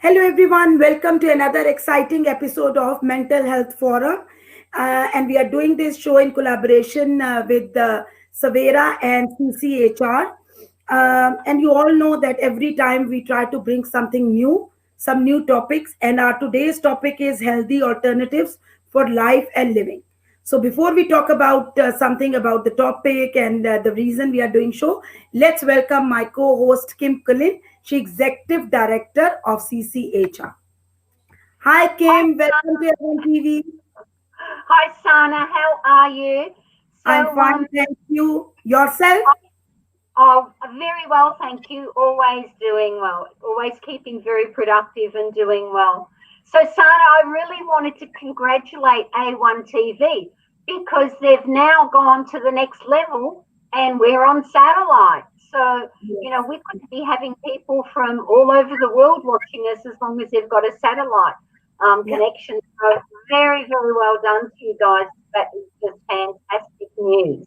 Hello, everyone. Welcome to another exciting episode of Mental Health Forum. And we are doing this show in collaboration with Savera and CCHR. And you all know that every time we try to bring something new, some new topics. And our today's topic is healthy alternatives for life and living. So before we talk about something about the topic and the reason we are doing show, let's welcome my co-host Kim Cullen. She executive director of CCHR. Hi Hi, Kim, welcome to Everyone TV. hi, Sana. How are you? I'm So, fine, thank you. Yourself? oh, very well, thank you. Always doing well. Always keeping very productive and doing well. So, Sana, I really wanted to congratulate A1 TV because they've now gone to the next level and we're on satellite. So, Yes. we could be having people from all over the world watching us as long as they've got a satellite Yeah. connection. So, very, very well done to you guys. That is just fantastic news.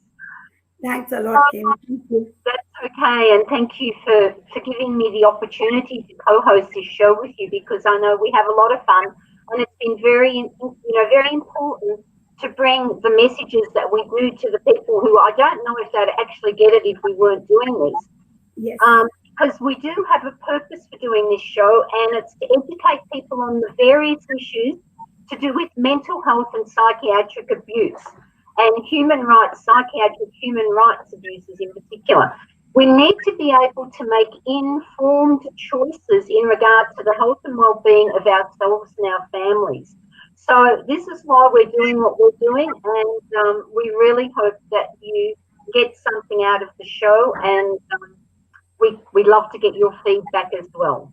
Thanks a lot, Kim. Thank you. That's okay, and thank you for giving me the opportunity to co-host this show with you because I know we have a lot of fun, and it's been very important to bring the messages that we do to the people who I don't know if they'd actually get it if we weren't doing this. Yes. Because we do have a purpose for doing this show, and it's to educate people on the various issues to do with mental health and psychiatric abuse and human rights, psychiatric human rights abuses in particular. We need to be able to make informed choices in regard to the health and well-being of ourselves and our families. So this is why we're doing what we're doing, and we really hope that you get something out of the show, and we'd love to get your feedback as well.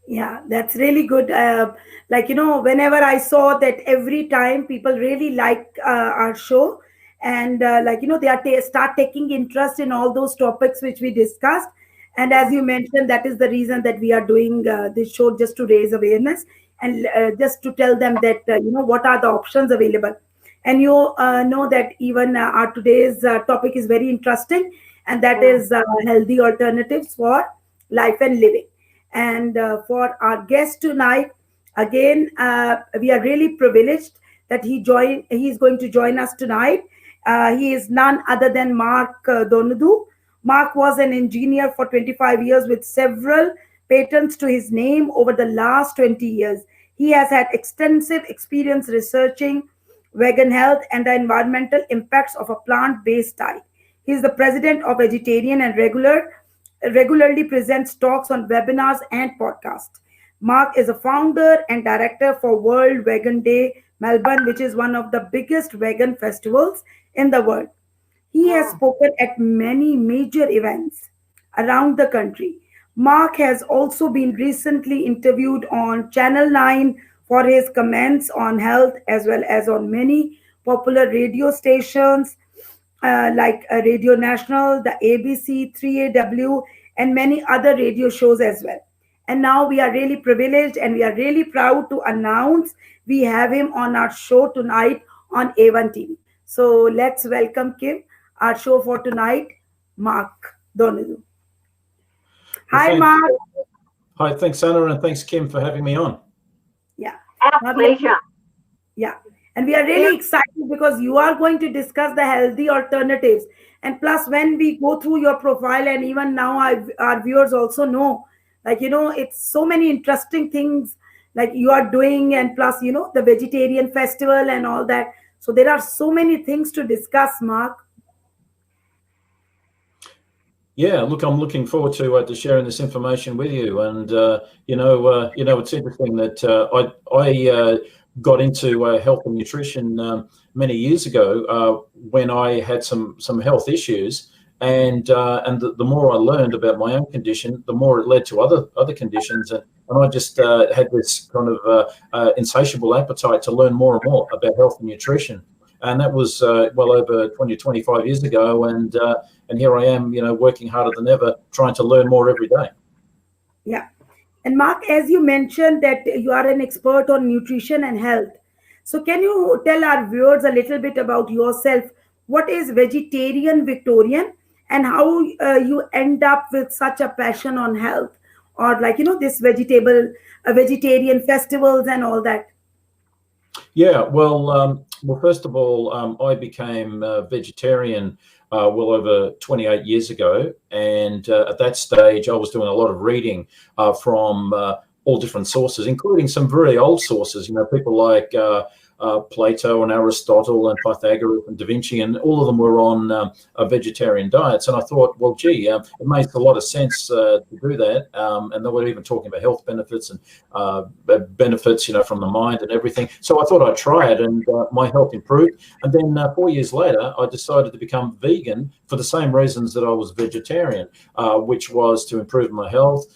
Yeah, that's really good. Whenever I saw that every time people really like our show, and they are start taking interest in all those topics which we discussed. And as you mentioned, that is the reason that we are doing this show, just to raise awareness and just to tell them that what are the options available. And you know that even our today's topic is very interesting, and that Mm. is healthy alternatives for life and living. And for our guest tonight, again, we are really privileged that He's going to join us tonight. He is none other than Mark Donudu. Mark was an engineer for 25 years with several patents to his name over the last 20 years. He has had extensive experience researching vegan health and the environmental impacts of a plant-based diet. He is the president of Vegetarian and regularly presents talks on webinars and podcasts. Mark is a founder and director for World Vegan Day Melbourne, which is one of the biggest vegan festivals in the world. He has Mm. spoken at many major events around the country. Mark has also been recently interviewed on Channel 9 for his comments on health, as well as on many popular radio stations like Radio National, the ABC, 3AW, and many other radio shows as well. And now we are really privileged and we are really proud to announce we have him on our show tonight on A1 TV. So let's welcome Kim, our show for tonight, Mark Donald. Well, Hi, thanks. Mark. Hi, thanks, Anna, and thanks, Kim, for having me on. Yeah. Our Now we are pleasure. Yeah. And we are really excited because you are going to discuss the healthy alternatives. And plus, when we go through your profile, and even now our viewers also know, it's so many interesting things like you are doing, and plus, the vegetarian festival and all that. So there are so many things to discuss, Mark. Yeah, look, I'm looking forward to sharing this information with you. And it's interesting that I got into health and nutrition many years ago when I had some health issues, and the more I learned about my own condition, the more it led to other conditions, and I just had this kind of insatiable appetite to learn more and more about health and nutrition. And that was well over 20, 25 years ago, and here I am, working harder than ever, trying to learn more every day. Yeah. And Mark, as you mentioned that you are an expert on nutrition and health. So can you tell our viewers a little bit about yourself? What is vegetarian Victorian and how you end up with such a passion on health? or like, this vegetarian festivals and all that? Yeah, well, first of all, I became vegetarian well over 28 years ago, and at that stage, I was doing a lot of reading from all different sources, including some very old sources. People like Plato and Aristotle and Pythagoras and Da Vinci, and all of them were on vegetarian diets. And I thought, well, gee, it makes a lot of sense to do that. And they were even talking about health benefits and benefits, from the mind and everything. So I thought I'd try it, and my health improved. And then 4 years later, I decided to become vegan for the same reasons that I was vegetarian, which was to improve my health,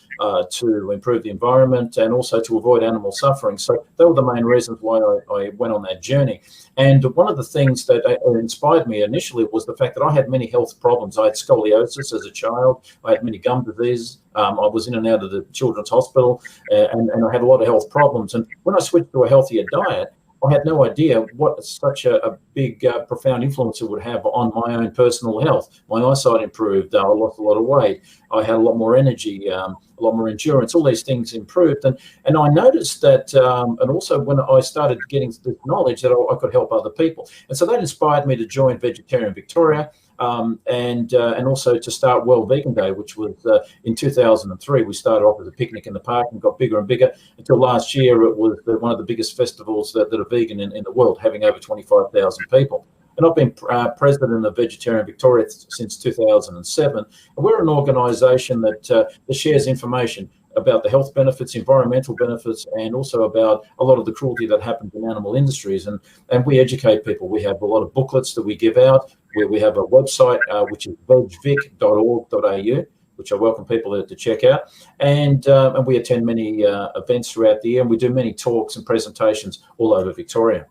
to improve the environment, and also to avoid animal suffering. So they were the main reasons why I went on that journey. And one of the things that inspired me initially was the fact that I had many health problems. I had scoliosis as a child. I had many gum diseases. I was in and out of the children's hospital, and I had a lot of health problems. And when I switched to a healthier diet, I had no idea what such a big, profound influence it would have on my own personal health. My eyesight improved. I lost a lot of weight. I had a lot more energy, a lot more endurance. All these things improved. And I noticed that, and also when I started getting this knowledge, that I could help other people. And so that inspired me to join Vegetarian Victoria. And also to start World Vegan Day, which was in 2003. We started off as a picnic in the park and got bigger and bigger until last year it was one of the biggest festivals that are vegan in the world, having over 25,000 people. And I've been president of Vegetarian Victoria since 2007. And we're an organisation that shares information about the health benefits, environmental benefits, and also about a lot of the cruelty that happens in animal industries. And we educate people. We have a lot of booklets that we give out. We have a website, which is vegvic.org.au, which I welcome people to check out. And we attend many events throughout the year, and we do many talks and presentations all over Victoria.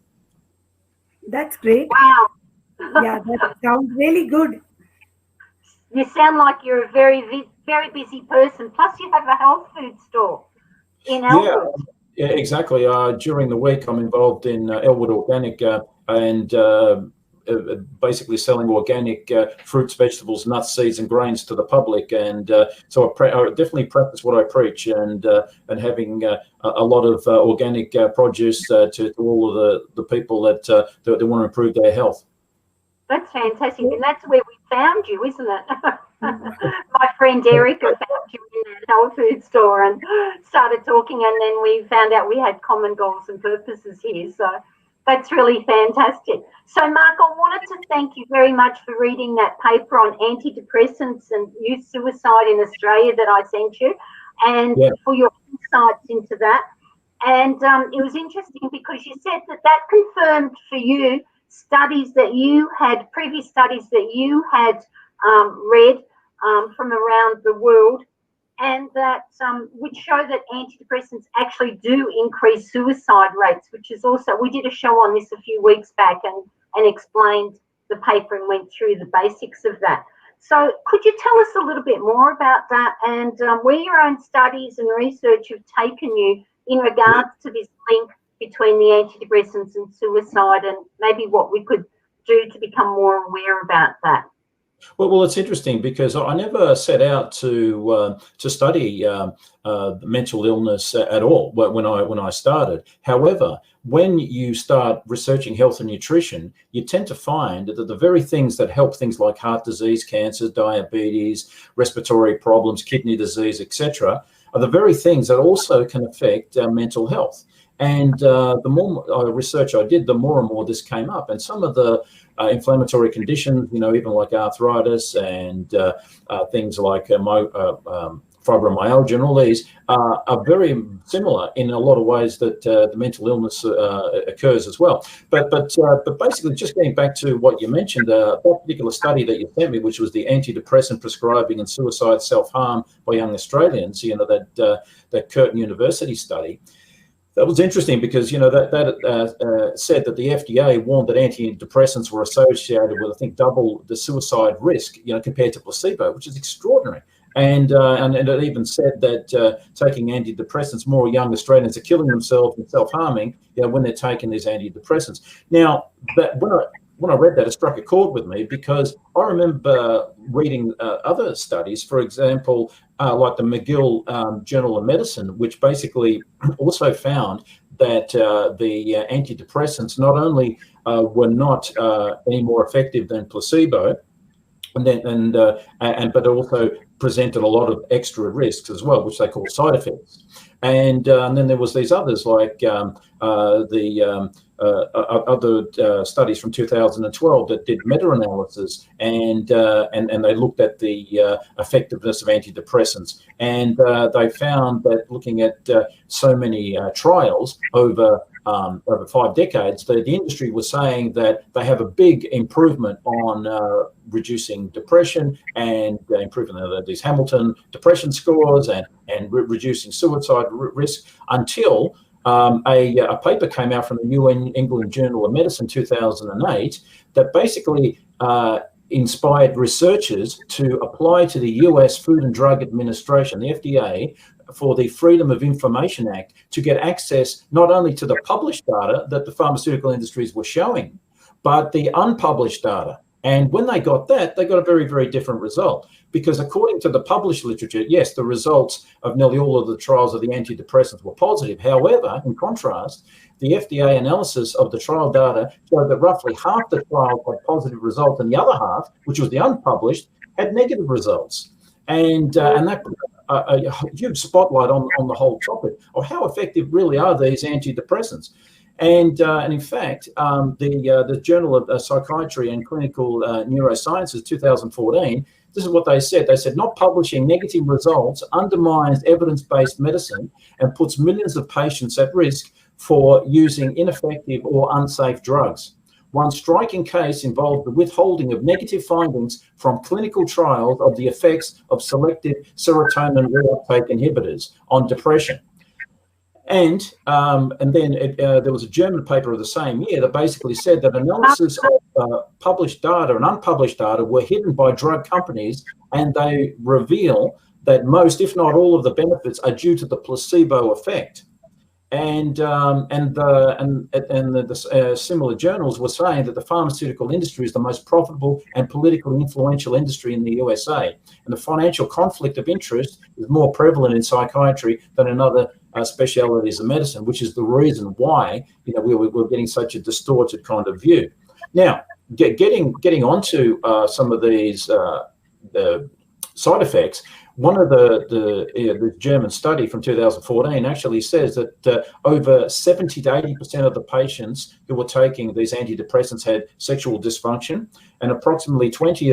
That's great. Wow. Yeah, that sounds really good. You sound like you're a very busy person. Plus, you have a health food store in Elwood. Yeah, exactly. During the week, I'm involved in Elwood Organic and basically selling organic fruits, vegetables, nuts, seeds, and grains to the public. And so I definitely practice what I preach, and having a lot of organic produce to all of the people that want to improve their health. That's fantastic, and that's where we found you, isn't it? My friend Erica found you in that health food store and started talking, and then we found out we had common goals and purposes here. So that's really fantastic. So, Mark, I wanted to thank you very much for reading that paper on antidepressants and youth suicide in Australia that I sent you, and for your insights into that. And it was interesting because you said that confirmed for you previous studies that you had read from around the world, and that which show that antidepressants actually do increase suicide rates, which is also, we did a show on this a few weeks back and explained the paper and went through the basics of that. So could you tell us a little bit more about that, and where your own studies and research have taken you in regards to this link between the antidepressants and suicide, and maybe what we could do to become more aware about that? Well, it's interesting because I never set out to study mental illness at all when I started. However, when you start researching health and nutrition, you tend to find that the very things that help things like heart disease, cancer, diabetes, respiratory problems, kidney disease, etc., are the very things that also can affect mental health. And the more research I did, the more and more this came up. And some of the inflammatory conditions, even like arthritis and things like fibromyalgia and all these are very similar in a lot of ways that the mental illness occurs as well. But basically, just getting back to what you mentioned, that particular study that you sent me, which was the antidepressant prescribing and suicide self-harm by young Australians, that Curtin University study. That was interesting because, that said that the FDA warned that antidepressants were associated with, I think, double the suicide risk, compared to placebo, which is extraordinary. And it even said that taking antidepressants, more young Australians are killing themselves and self-harming, when they're taking these antidepressants. Now, when I read that, it struck a chord with me, because I remember reading other studies, for example, like the McGill Journal of Medicine, which basically also found that the antidepressants not only were not any more effective than placebo, but also presented a lot of extra risks as well, which they call side effects. And then there was these others, like other studies from 2012 that did meta-analysis, and they looked at the effectiveness of antidepressants, and they found that looking at so many trials over 5 decades, the industry was saying that they have a big improvement on reducing depression and improving these Hamilton depression scores and reducing suicide risk, until a paper came out from the New England Journal of Medicine 2008 that basically inspired researchers to apply to the US Food and Drug Administration, the FDA, for the Freedom of Information Act, to get access not only to the published data that the pharmaceutical industries were showing, but the unpublished data. And when they got that, they got a very, very different result, because according to the published literature, yes, the results of nearly all of the trials of the antidepressants were positive. However, in contrast, the FDA analysis of the trial data showed that roughly half the trials had positive results, and the other half, which was the unpublished, had negative results. And that put a huge spotlight on the whole topic of how effective really are these antidepressants. And in fact, the Journal of Psychiatry and Clinical Neurosciences 2014, this is what they said. They said, not publishing negative results undermines evidence-based medicine and puts millions of patients at risk for using ineffective or unsafe drugs. One striking case involved the withholding of negative findings from clinical trials of the effects of selective serotonin reuptake inhibitors on depression. And then there was a German paper of the same year that basically said that analysis of published data and unpublished data were hidden by drug companies, and they reveal that most, if not all, of the benefits are due to the placebo effect. And the similar journals were saying that the pharmaceutical industry is the most profitable and politically influential industry in the USA, and the financial conflict of interest is more prevalent in psychiatry than in other specialities of medicine, which is the reason why we're getting such a distorted kind of view. Now, getting onto some of these the side effects. One of the German study from 2014 actually says that over 70 to 80% of the patients who were taking these antidepressants had sexual dysfunction, and approximately 20%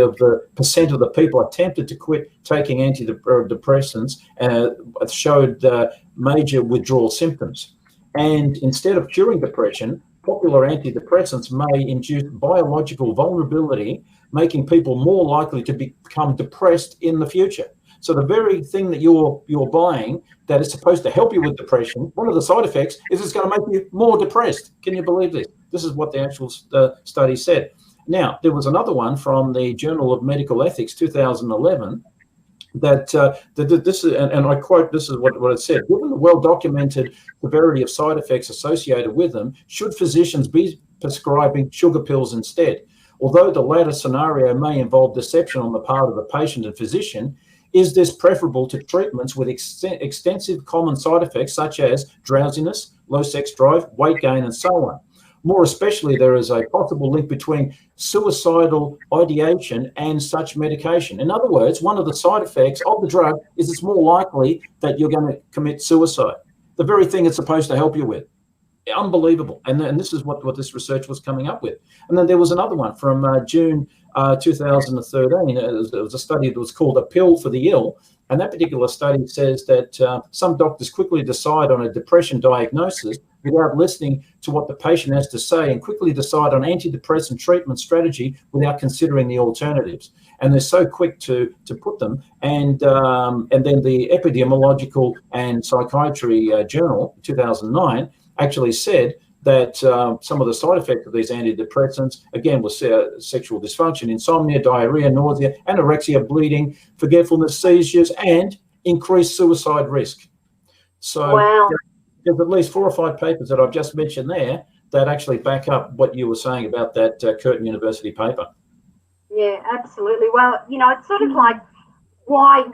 of the people attempted to quit taking antidepressants showed major withdrawal symptoms. And instead of curing depression, popular antidepressants may induce biological vulnerability, making people more likely to become depressed in the future. So the very thing that you're buying that is supposed to help you with depression, one of the side effects is it's going to make you more depressed. Can you believe this? This is what the actual study said. Now, there was another one from the Journal of Medical Ethics 2011 that this is, and I quote, this is what it said: given the well-documented severity of side effects associated with them, should physicians be prescribing sugar pills instead? Although the latter scenario may involve deception on the part of the patient and physician, is this preferable to treatments with extensive common side effects such as drowsiness, low sex drive, weight gain, and so on? More especially, there is a possible link between suicidal ideation and such medication. In other words, one of the side effects of the drug is it's more likely that you're going to commit suicide, the very thing it's supposed to help you with. Unbelievable. And this is what this research was coming up with. And then there was another one from June 2013. It was a study that was called A Pill for the Ill. And that particular study says that some doctors quickly decide on a depression diagnosis without listening to what the patient has to say, and quickly decide on antidepressant treatment strategy without considering the alternatives. And they're so quick to put them. And then the Epidemiological and Psychiatry Journal, 2009, actually said that some of the side effects of these antidepressants, again, was sexual dysfunction, insomnia, diarrhea, nausea, anorexia, bleeding, forgetfulness, seizures, and increased suicide risk. So wow. There's at least 4 or 5 papers that I've just mentioned there that actually back up what you were saying about that Curtin University paper. Yeah, absolutely. Well, it's sort of like why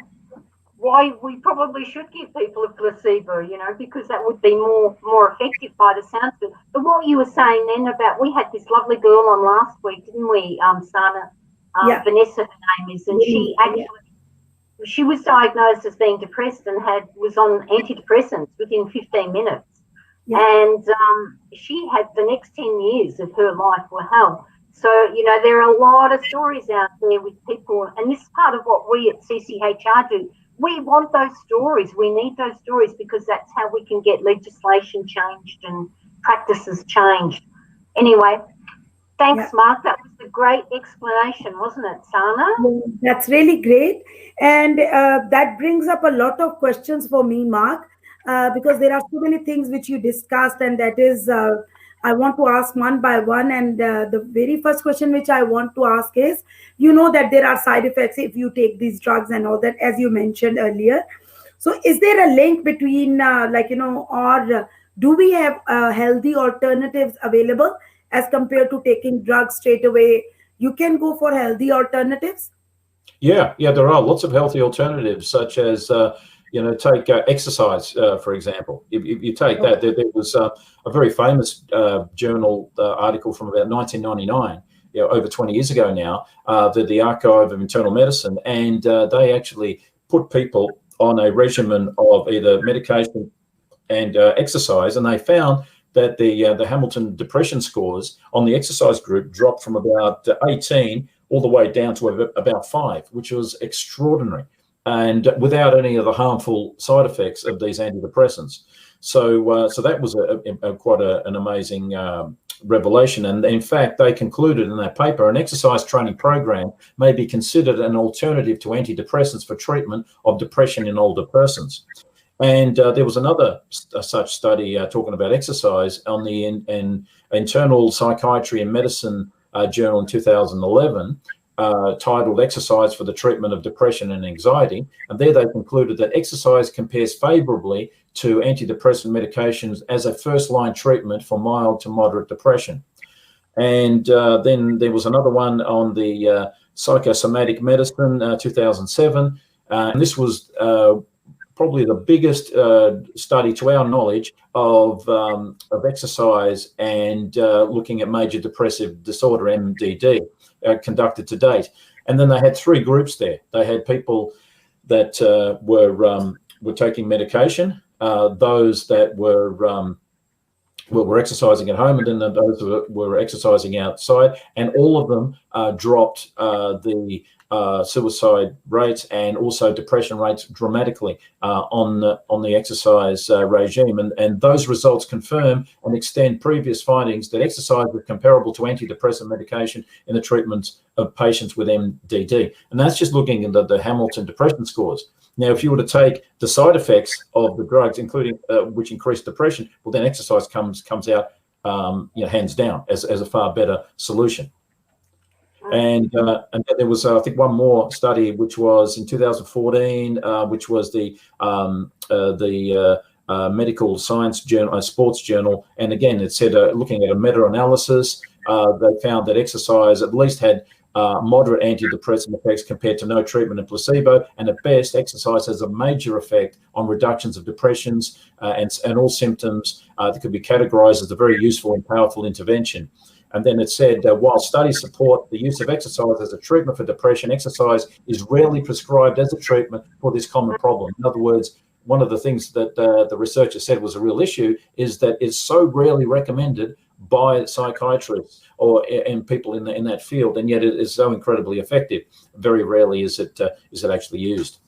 we probably should give people a placebo, because that would be more effective by the sounds of it. But what you were saying then about, we had this lovely girl on last week, didn't we, Sana? Yeah. Vanessa, her name is, and she actually, she was diagnosed as being depressed and was on antidepressants within 15 minutes. Yeah. And she had the next 10 years of her life were hell. So, there are a lot of stories out there with people, and this is part of what we at CCHR do. We want those stories. We need those stories because that's how we can get legislation changed and practices changed. Anyway, thanks, Mark. That was a great explanation, wasn't it, Sana? That's really great. And that brings up a lot of questions for me, Mark, because there are so many things which you discussed, and that is, I want to ask one by one. And the very first question which I want to ask is, that there are side effects if you take these drugs and all that, as you mentioned earlier. So is there a link between, or do we have healthy alternatives available as compared to taking drugs straight away? You can go for healthy alternatives. Yeah, there are lots of healthy alternatives, such as take exercise, for example. If you take that, there was a very famous journal article from about 1999, over 20 years ago now, the Archive of Internal Medicine, and they actually put people on a regimen of either medication and exercise, and they found that the Hamilton depression scores on the exercise group dropped from about 18 all the way down to about 5, which was extraordinary, and without any of the harmful side effects of these antidepressants. So that was quite an amazing revelation. And in fact, they concluded in that paper, an exercise training program may be considered an alternative to antidepressants for treatment of depression in older persons. And there was another such study talking about exercise on the Internal Psychiatry and Medicine journal in 2011, titled Exercise for the Treatment of Depression and Anxiety. And there they concluded that exercise compares favorably to antidepressant medications as a first-line treatment for mild to moderate depression. And then there was another one on the psychosomatic medicine, 2007. And this was probably the biggest study, to our knowledge, of exercise and looking at major depressive disorder, MDD, conducted to date. And then they had 3 groups there. They had people that were taking medication, those that were exercising at home, and then those who were exercising outside, and all of them dropped the suicide rates and also depression rates dramatically on the exercise regime. And those results confirm and extend previous findings that exercise was comparable to antidepressant medication in the treatment of patients with MDD. And that's just looking at the Hamilton depression scores. Now, if you were to take the side effects of the drugs, including which increase depression, well, then exercise comes out hands down as a far better solution. And there was, I think, one more study, which was in 2014, which was the Medical Science Journal, Sports Journal. And again, it said, looking at a meta-analysis, they found that exercise at least had moderate antidepressant effects compared to no treatment and placebo. And at best, exercise has a major effect on reductions of depressions and all symptoms that could be categorized as a very useful and powerful intervention. And then it said, while studies support the use of exercise as a treatment for depression, exercise is rarely prescribed as a treatment for this common problem. In other words, one of the things that the researcher said was a real issue is that it's so rarely recommended by psychiatrists and people in that field, and yet it is so incredibly effective. Very rarely is it actually used.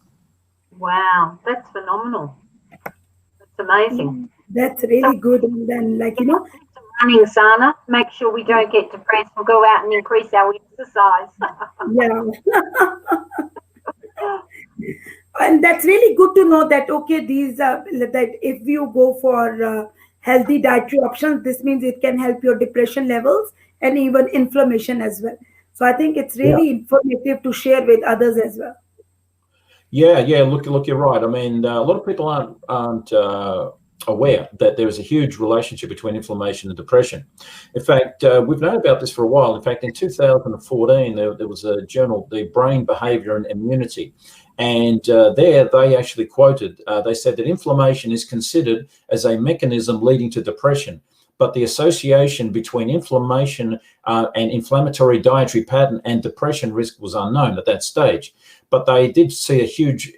Wow, that's phenomenal. That's amazing. That's really good. And then, running, Sana, make sure we don't get depressed. We'll go out and increase our exercise. Yeah. And that's really good to know that, okay, that if you go for healthy dietary options, this means it can help your depression levels and even inflammation as well. So I think it's really informative to share with others as well. Yeah. Look, you're right. I mean, a lot of people aren't aware that there is a huge relationship between inflammation and depression. In fact, we've known about this for a while. In fact, in 2014, there was a journal, The Brain, Behavior and Immunity. And there they actually quoted, they said that inflammation is considered as a mechanism leading to depression, but the association between inflammation and inflammatory dietary pattern and depression risk was unknown at that stage. But they did see a huge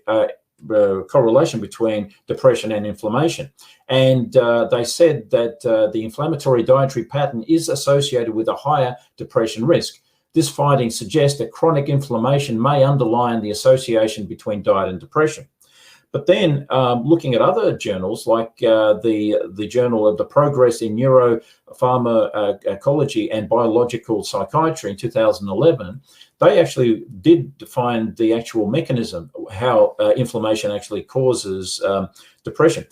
correlation between depression and inflammation. And they said that the inflammatory dietary pattern is associated with a higher depression risk. This finding suggests that chronic inflammation may underline the association between diet and depression. But then looking at other journals, like the Journal of the Progress in Neuropharmacology and Biological Psychiatry in 2011, they actually did define the actual mechanism, how inflammation actually causes depression.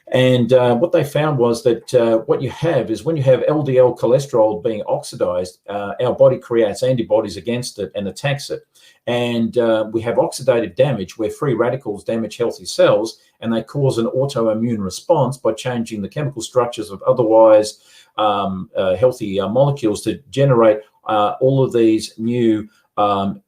And what they found was that what you have is when you have LDL cholesterol being oxidized, our body creates antibodies against it and attacks it. And we have oxidative damage where free radicals damage healthy cells, and they cause an autoimmune response by changing the chemical structures of otherwise healthy molecules to generate all of these new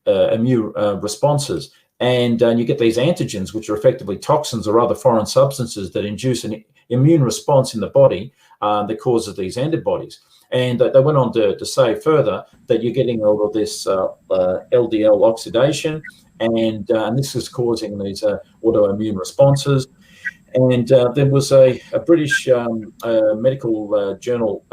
immune responses. And you get these antigens, which are effectively toxins or other foreign substances that induce an immune response in the body that causes these antibodies. And they went on to say further that you're getting all of this LDL oxidation, and this is causing these autoimmune responses. And there was a British medical journal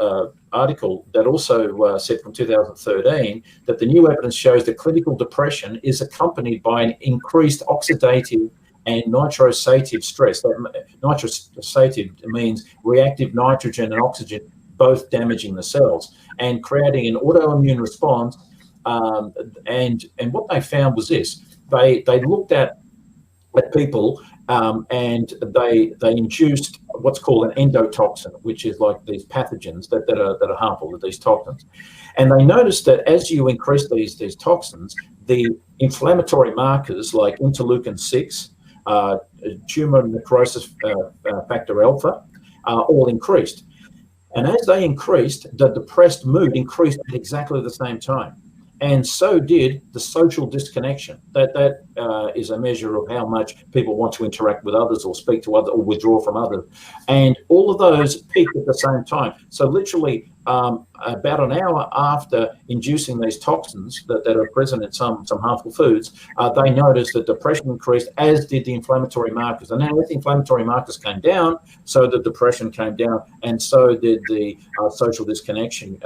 article that also said from 2013 that the new evidence shows that clinical depression is accompanied by an increased oxidative and nitrosative stress. That nitrosative means reactive nitrogen and oxygen both damaging the cells and creating an autoimmune response. And what they found was this: they looked at people and they induced what's called an endotoxin, which is like these pathogens that are harmful, these toxins. And they noticed that as you increase these toxins, the inflammatory markers like interleukin-6, tumor necrosis factor alpha, all increased. And as they increased, the depressed mood increased at exactly the same time. And so did the social disconnection. That is a measure of how much people want to interact with others or speak to others or withdraw from others. And all of those peaked at the same time. So literally about an hour after inducing these toxins that are present in some harmful foods, they noticed that depression increased, as did the inflammatory markers. And then as the inflammatory markers came down, so the depression came down, and so did the social disconnection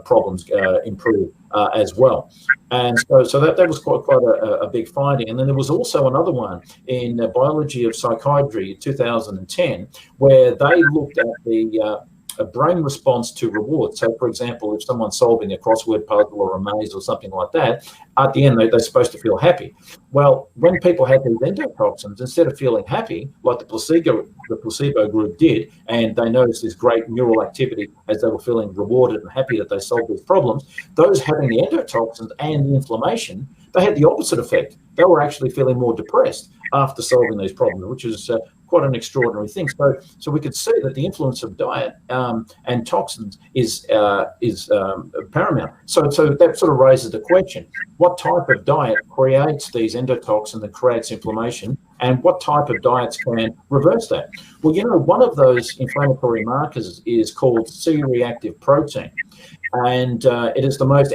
problems improve as well. And so that was quite a big finding. And then there was also another one in Biology of Psychiatry in 2010, where they looked at the a brain response to reward. So, for example, if someone's solving a crossword puzzle or a maze or something like that, at the end they're supposed to feel happy. Well, when people had these endotoxins, instead of feeling happy like the placebo group did, and they noticed this great neural activity as they were feeling rewarded and happy that they solved these problems, those having the endotoxins and the inflammation, they had the opposite effect. They were actually feeling more depressed after solving these problems, which is quite an extraordinary thing. So we could see that the influence of diet and toxins is paramount. So that sort of raises the question: what type of diet creates these endotoxins and creates inflammation, and what type of diets can reverse that? Well, one of those inflammatory markers is called C-reactive protein. And it is the most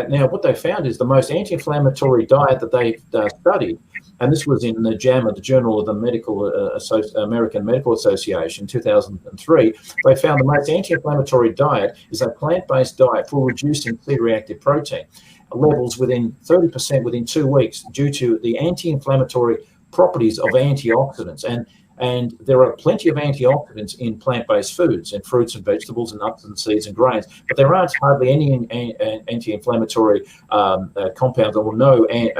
now what they found is the most anti-inflammatory diet that they've studied, and this was in the JAMA, the Journal of the American Medical Association, 2003. They found the most anti-inflammatory diet is a plant-based diet for reducing C-reactive protein levels within 30% within 2 weeks due to the anti-inflammatory properties of antioxidants. And there are plenty of antioxidants in plant-based foods, and fruits and vegetables and nuts and seeds and grains, but there aren't hardly any anti-inflammatory compounds, or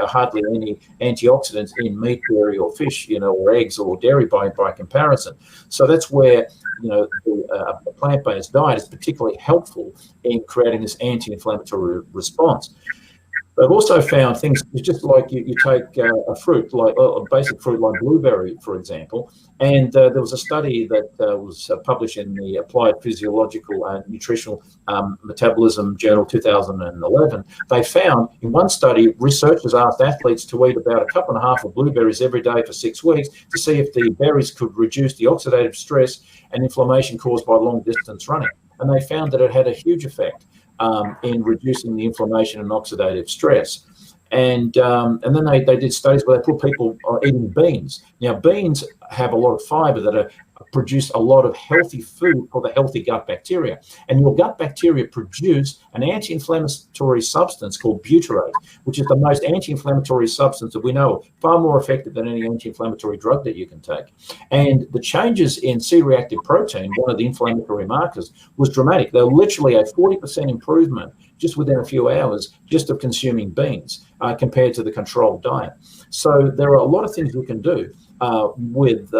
hardly any antioxidants in meat, dairy, or fish, or eggs or dairy by comparison. So that's where the plant-based diet is particularly helpful in creating this anti-inflammatory response. They've also found things just like you take a fruit, like a basic fruit like blueberry, for example, and there was a study that was published in the Applied Physiological and Nutritional Metabolism Journal 2011. They found in one study, researchers asked athletes to eat about a cup and a half of blueberries every day for 6 weeks to see if the berries could reduce the oxidative stress and inflammation caused by long distance running. And they found that it had a huge effect in reducing the inflammation and oxidative stress. And then they did studies where they put people eating beans. Now, beans have a lot of fiber that produce a lot of healthy food for the healthy gut bacteria. And your gut bacteria produce an anti-inflammatory substance called butyrate, which is the most anti-inflammatory substance that we know of, far more effective than any anti-inflammatory drug that you can take. And the changes in C-reactive protein, one of the inflammatory markers, was dramatic. They were literally a 40% improvement just within a few hours just of consuming beans compared to the controlled diet. So there are a lot of things we can do with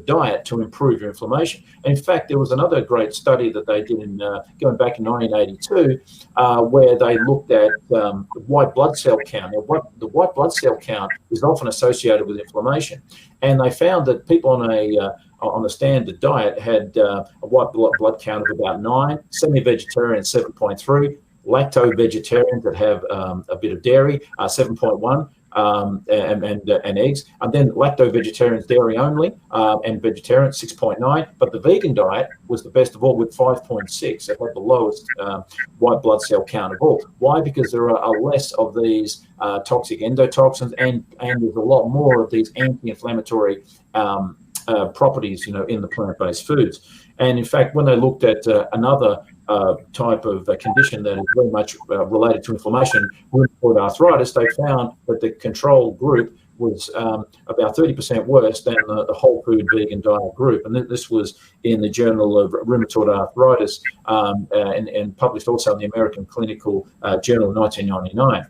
diet to improve your inflammation. And in fact, there was another great study that they did in going back in 1982, where they looked at white blood cell count. Now, the white blood cell count is often associated with inflammation, and they found that people on a standard diet had a white blood count of about 9, semi-vegetarian 7.3, lacto-vegetarians that have a bit of dairy 7.1. And eggs, and then lacto-vegetarians, dairy only, and vegetarian 6.9. But the vegan diet was the best of all with 5.6. It had the lowest white blood cell count of all. Why? Because there are less of these toxic endotoxins, and there's a lot more of these anti-inflammatory properties, in the plant-based foods. And in fact, when they looked at another type of condition that is very much related to inflammation, rheumatoid arthritis, they found that the control group was about 30% worse than the whole food vegan diet group. And this was in the Journal of Rheumatoid Arthritis and published also in the American Clinical Journal in 1999.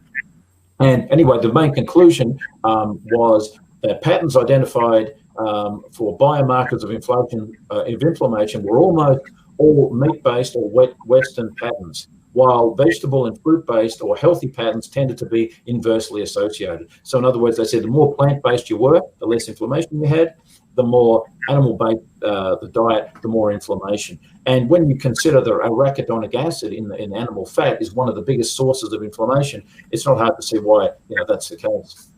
And anyway, the main conclusion was that patterns identified for biomarkers of inflammation were almost all meat-based or Western patterns, while vegetable and fruit-based or healthy patterns tended to be inversely associated. So in other words, they said the more plant-based you were, the less inflammation you had, the more animal-based the diet, the more inflammation. And when you consider the arachidonic acid in animal fat is one of the biggest sources of inflammation, it's not hard to see why that's the case.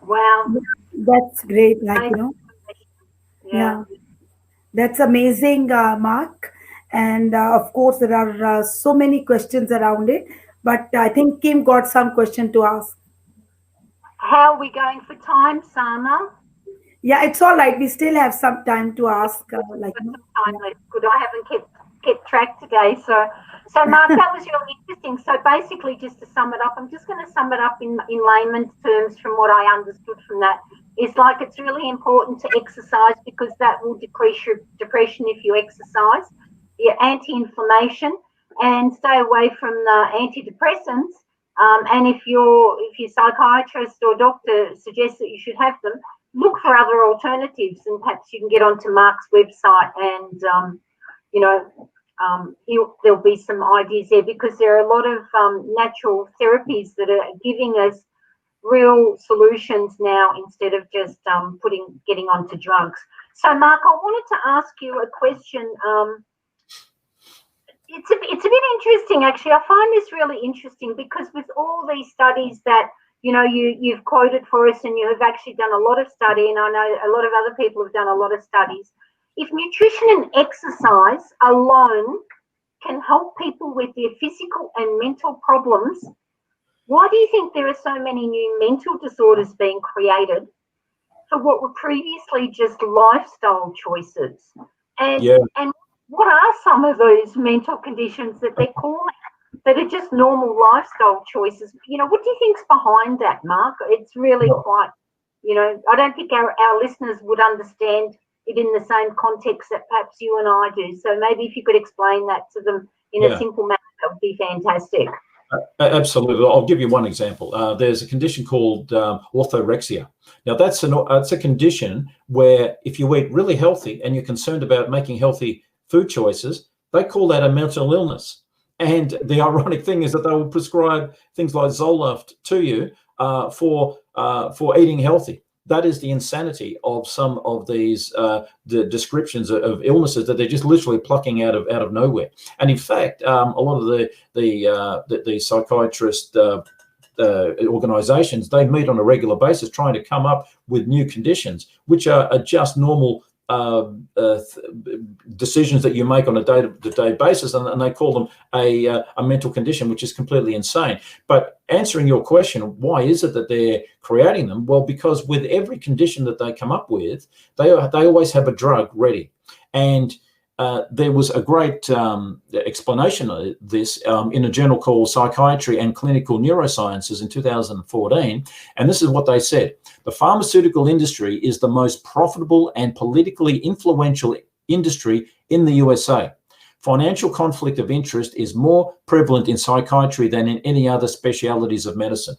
Wow. That's great. Yeah. That's amazing, Mark. And of course, there are so many questions around it. But I think Kim got some question to ask. How are we going for time, Sana? Yeah, it's all right. We still have some time to ask. Time left. Good. I haven't kept track today. So Mark, that was really interesting. So basically, just to sum it up, I'm just going to sum it up in layman's terms from what I understood from that. It's like it's really important to exercise because that will decrease your depression if you exercise, your anti-inflammation, and stay away from the antidepressants. And if your psychiatrist or doctor suggests that you should have them, look for other alternatives, and perhaps you can get onto Mark's website and there'll be some ideas there, because there are a lot of natural therapies that are giving us real solutions now instead of just getting onto drugs. So Mark, I wanted to ask you a question. It's a bit interesting, actually. I find this really interesting because with all these studies that you've quoted for us, and you have actually done a lot of study, and I know a lot of other people have done a lot of studies. If nutrition and exercise alone can help people with their physical and mental problems, why do you think there are so many new mental disorders being created for what were previously just lifestyle choices? And what are some of those mental conditions that they're calling that are just normal lifestyle choices? What do you think's behind that, Mark? It's really quite, I don't think our listeners would understand it in the same context that perhaps you and I do. So maybe if you could explain that to them in a simple manner, that would be fantastic. Absolutely. I'll give you one example. There's a condition called orthorexia. Now, that's a condition where if you eat really healthy and you're concerned about making healthy food choices, they call that a mental illness. And the ironic thing is that they will prescribe things like Zoloft to you for eating healthy. That is the insanity of some of these the descriptions of illnesses that they're just literally plucking out of nowhere. And in fact, a lot of the psychiatrist organizations, they meet on a regular basis trying to come up with new conditions, which are just normal decisions that you make on a day-to-day basis, and they call them a mental condition, which is completely insane. But answering your question, why is it that they're creating them? Well, because with every condition that they come up with, they always have a drug ready. And there was a great explanation of this in a journal called Psychiatry and Clinical Neurosciences in 2014. And this is what they said: the pharmaceutical industry is the most profitable and politically influential industry in the USA. Financial conflict of interest is more prevalent in psychiatry than in any other specialities of medicine.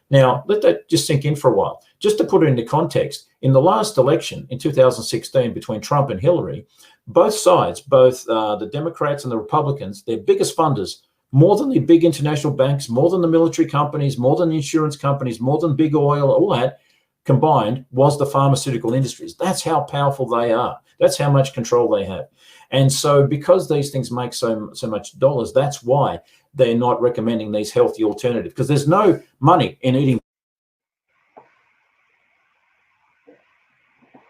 Now, let that just sink in for a while. Just to put it into context, in the last election in 2016 between Trump and Hillary, both sides, both the Democrats and the Republicans, their biggest funders, more than the big international banks, more than the military companies, more than the insurance companies, more than big oil, all that combined, was the pharmaceutical industries. That's how powerful they are. That's how much control they have. And so because these things make so much dollars, that's why they're not recommending these healthy alternatives, because there's no money in eating.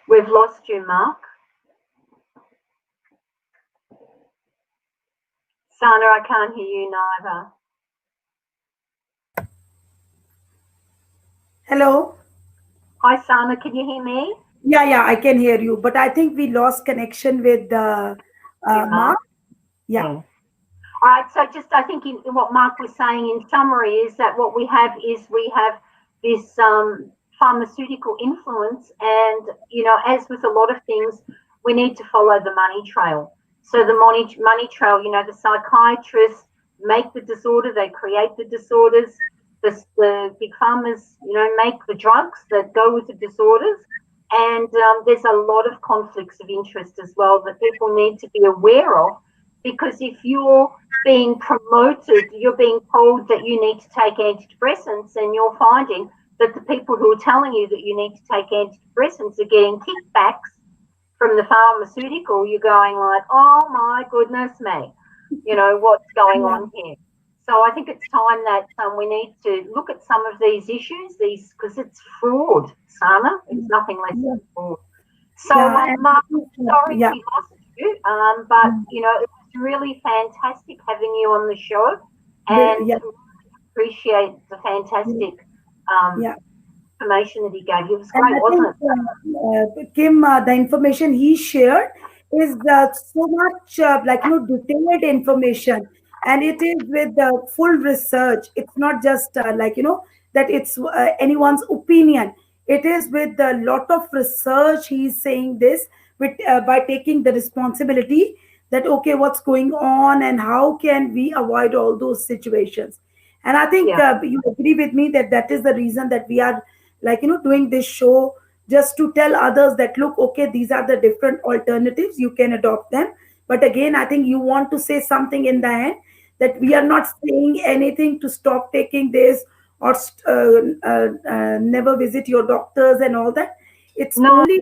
We've lost you, Mark. Sana, I can't hear you neither. Hello? Hi, Sana, can you hear me? Yeah, I can hear you, but I think we lost connection with Mark. Yeah. All right, so just I think in what Mark was saying in summary is that what we have this pharmaceutical influence, and as with a lot of things, we need to follow the money trail. So the money trail, the psychiatrists make the disorder, they create the disorders, the big pharmas, make the drugs that go with the disorders, and there's a lot of conflicts of interest as well that people need to be aware of, because if you're being promoted, you're being told that you need to take antidepressants, and you're finding that the people who are telling you that you need to take antidepressants are getting kickbacks from the pharmaceutical, you're going like, oh my goodness me, what's going on here? So I think it's time that we need to look at some of these issues, because it's fraud, Sana. It's nothing less than fraud. So, Mark, sorry we lost you, but it was really fantastic having you on the show, and appreciate the fantastic information that he gave you. It was great, wasn't it? Kim, the information he shared is so much detailed information, and it is with the full research. It's not just that it's anyone's opinion. It is with a lot of research. He's saying this with by taking the responsibility that okay, what's going on and how can we avoid all those situations. And I think you agree with me that that is the reason that we are doing this show, just to tell others that look, okay, these are the different alternatives, you can adopt them. But again, I think you want to say something in the end, that we are not saying anything to stop taking this or never visit your doctors and all that. It's only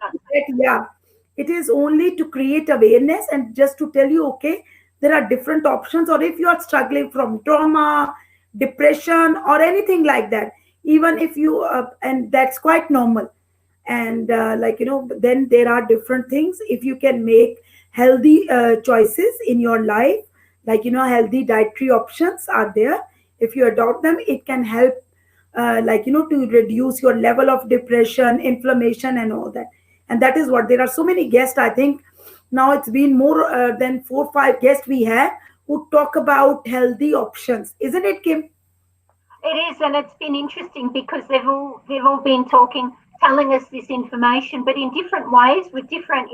it is only to create awareness and just to tell you, okay, there are different options. Or if you are struggling from trauma, depression, or anything like that, even if you and that's quite normal, and then there are different things. If you can make healthy choices in your life, healthy dietary options are there. If you adopt them, it can help to reduce your level of depression, inflammation, and all that. And that is what, there are so many guests. I think now it's been more than 4 or 5 guests we have who talk about healthy options, isn't it, Kim? It is, and it's been interesting because they've all been telling us this information, but in different ways with different,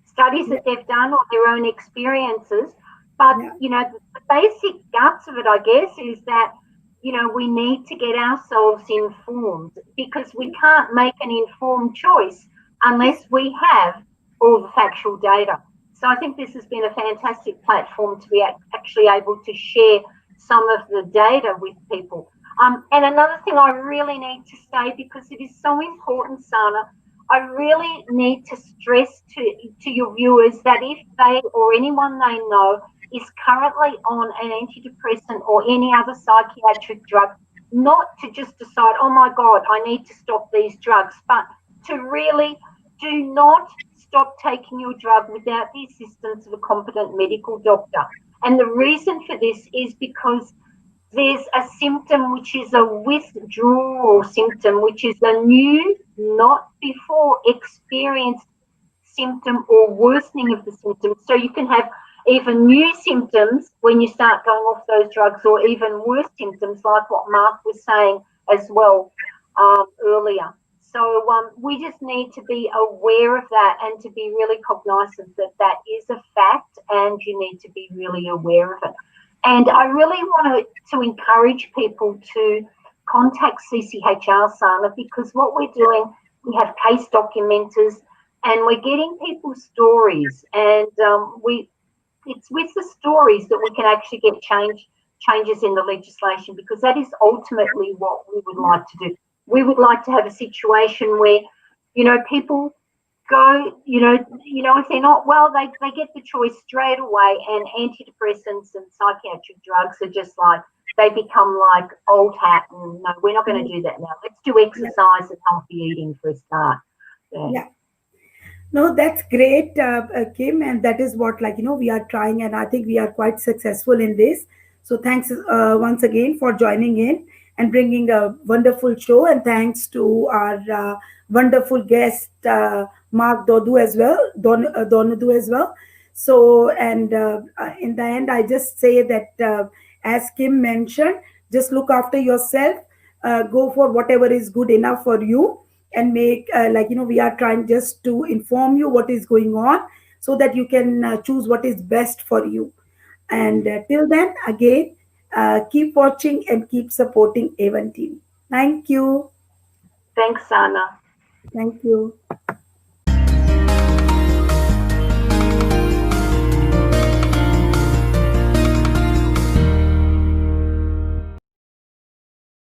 studies that they've done or their own experiences. But the basic guts of it, I guess, is that we need to get ourselves informed, because we can't make an informed choice unless we have all the factual data. So I think this has been a fantastic platform to be actually able to share some of the data with people. And another thing I really need to say, because it is so important, Sana, I really need to stress to your viewers that if they or anyone they know is currently on an antidepressant or any other psychiatric drug, not to just decide, oh my God, I need to stop these drugs, but to really do not stop taking your drug without the assistance of a competent medical doctor. And the reason for this is because there's a symptom which is a withdrawal symptom, which is a new, not before experienced symptom or worsening of the symptoms. So you can have even new symptoms when you start going off those drugs, or even worse symptoms, like what Mark was saying as well earlier. So we just need to be aware of that and to be really cognizant that that is a fact, and you need to be really aware of it. And I really want to encourage people to contact CCHR, Sana, because what we're doing, we have case documenters and we're getting people's stories, and it's with the stories that we can actually get changes in the legislation, because that is ultimately what we would like to do. We would like to have a situation where, people go, if they're not well, they get the choice straight away, and antidepressants and psychiatric drugs are just like, they become like old hat, and no, we're not going to do that now. Let's do exercise and healthy eating for a start. Yeah. No, that's great, Kim, and that is what, we are trying, and I think we are quite successful in this. So thanks once again for joining in and bringing a wonderful show, and thanks to our wonderful guest, Mark Dodu as well, Donudu as well. So, and in the end, I just say that, as Kim mentioned, just look after yourself, go for whatever is good enough for you, and make we are trying just to inform you what is going on, so that you can choose what is best for you. And till then, again, keep watching and keep supporting Avon TV. Thank you. Thanks, Sana. Thank you.